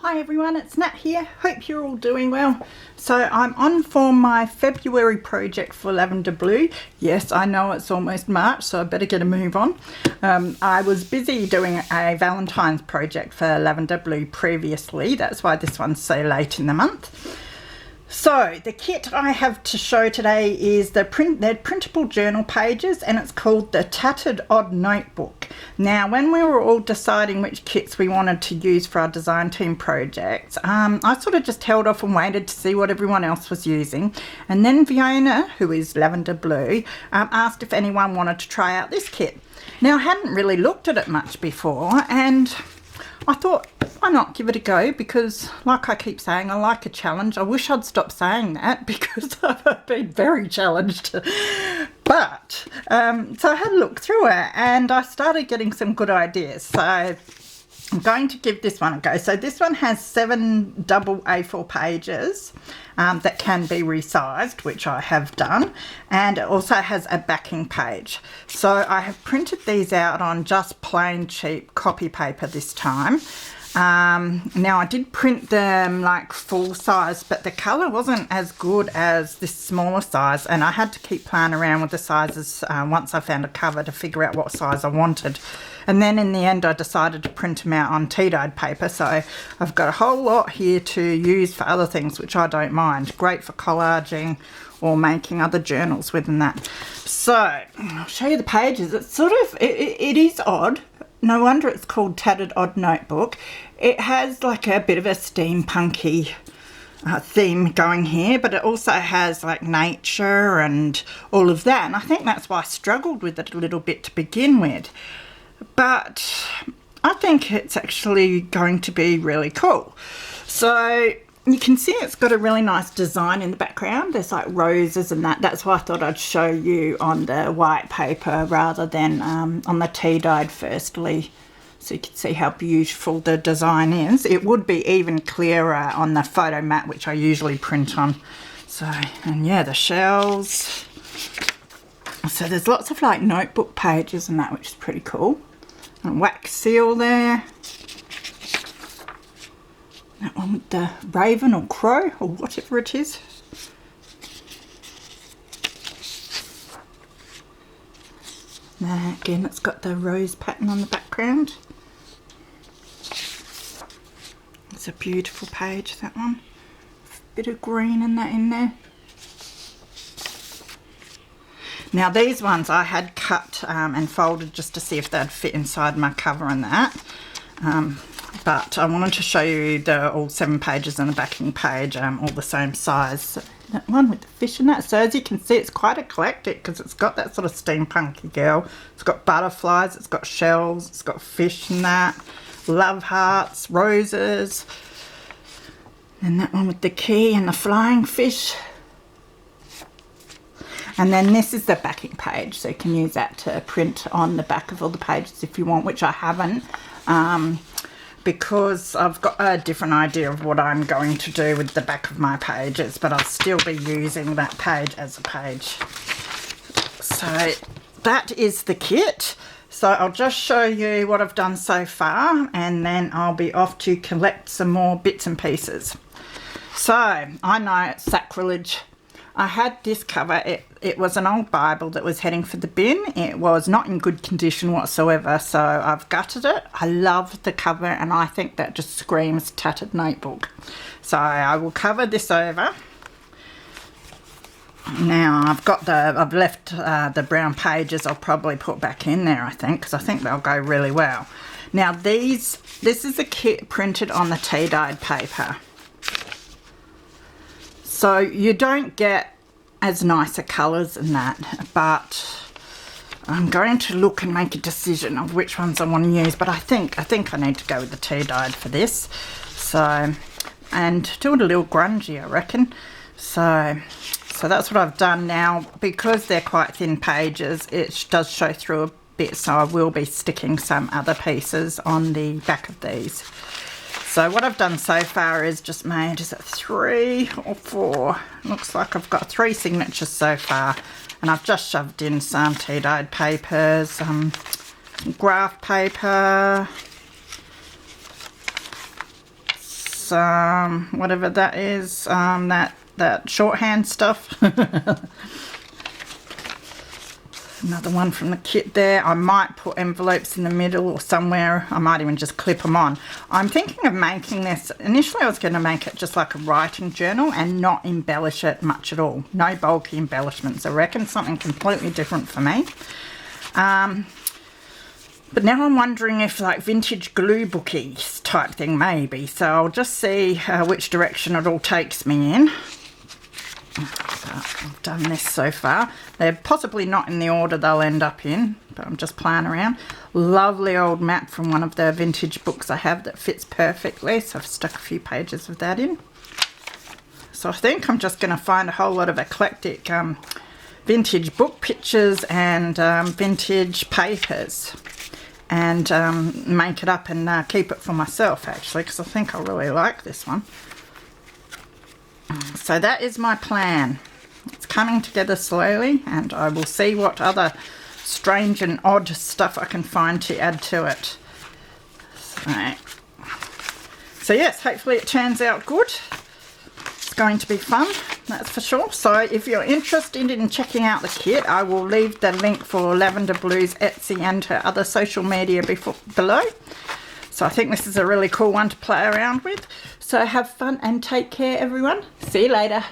Hi everyone, it's Nat here. Hope you're all doing well. So I'm on for my February project for Lavender Blue. Yes, I know it's almost March, so I better get a move on. I was busy doing a Valentine's project for Lavender Blue previously. That's why this one's so late in the month. So the kit I have to show today is they're printable journal pages, and it's called the Tattered Odd Notebook. Now, when we were all deciding which kits we wanted to use for our design team projects, I sort of just held off and waited to see what everyone else was using. And then Fiona, who is Lavender Blue, asked if anyone wanted to try out this kit. Now, I hadn't really looked at it much before, and I thought, why not give it a go? Because, like I keep saying, I like a challenge. I wish I'd stop saying that because I've been very challenged. But, so I had a look through it and I started getting some good ideas. So I'm going to give this one a go. So this one has 7 double A4 pages that can be resized, which I have done, and it also has a backing page. So I have printed these out on just plain cheap copy paper this time. Now I did print them like full size, but the colour wasn't as good as this smaller size, and I had to keep playing around with the sizes once I found a cover to figure out what size I wanted. And then in the end I decided to print them out on tea-dyed paper, so I've got a whole lot here to use for other things, which I don't mind. Great for collaging or making other journals with and that. So I'll show you the pages. It's sort of, it is odd. No wonder it's called Tattered Odd Notebook. It has like a bit of a steampunky theme going here, but it also has like nature and all of that. And I think that's why I struggled with it a little bit to begin with. But I think it's actually going to be really cool. So you can see it's got a really nice design in the background. There's like roses and that. That's why I thought I'd show you on the white paper rather than on the tea-dyed firstly, so you can see how beautiful the design is. It would be even clearer on the photo mat, which I usually print on. So, and yeah, the shells. So there's lots of like notebook pages and that, which is pretty cool. And wax seal there. That one with the raven or crow or whatever it is. Now again, it's got the rose pattern on the background. It's a beautiful page, that one. Bit of green and that in there. Now these ones I had cut and folded just to see if they'd fit inside my cover and that. But I wanted to show you all 7 pages and the backing page, all the same size. So that one with the fish in that. So as you can see, it's quite eclectic because it's got that sort of steampunky girl. It's got butterflies, it's got shells, it's got fish in that, love hearts, roses. And that one with the key and the flying fish. And then this is the backing page, so you can use that to print on the back of all the pages if you want, which I haven't. Because I've got a different idea of what I'm going to do with the back of my pages, but I'll still be using that page as a page. So that is the kit. So I'll just show you what I've done so far, and then I'll be off to collect some more bits and pieces. So I know it's sacrilege. I had this cover. It was an old Bible that was heading for the bin. It was not in good condition whatsoever, so I've gutted it. I love the cover, and I think that just screams tattered notebook. So I will cover this over. Now I've left the brown pages. I'll probably put back in there, I think, because I think they'll go really well. Now this is a kit printed on the tea-dyed paper. So you don't get as nicer colours in that, but I'm going to look and make a decision of which ones I want to use. But I think I need to go with the tea-dyed for this. So, and do it a little grungy, I reckon. So that's what I've done now. Because they're quite thin pages, it does show through a bit, so I will be sticking some other pieces on the back of these. So what I've done so far is just made, is it 3 or 4? Looks like I've got 3 signatures so far. And I've just shoved in some tea-dyed papers, some graph paper, whatever that is, that shorthand stuff. Another one from the kit there. I might put envelopes in the middle or somewhere. I might even just clip them on. I'm thinking of making this, initially I was going to make it just like a writing journal and not embellish it much at all. No bulky embellishments. I reckon something completely different for me. But now I'm wondering if like vintage glue bookies type thing maybe. So I'll just see which direction it all takes me in. I've done this so far. They're possibly not in the order they'll end up in, but I'm just playing around. Lovely old map from one of the vintage books I have that fits perfectly, so I've stuck a few pages of that in. So I think I'm just going to find a whole lot of eclectic vintage book pictures and vintage papers and make it up and keep it for myself actually, because I think I really like this one. So that is my plan. It's coming together slowly, and I will see what other strange and odd stuff I can find to add to it. So yes, hopefully it turns out good. It's going to be fun, that's for sure. So if you're interested in checking out the kit, I will leave the link for Lavender Blu's Etsy and her other social media below. So I think this is a really cool one to play around with. So have fun and take care, everyone. See you later.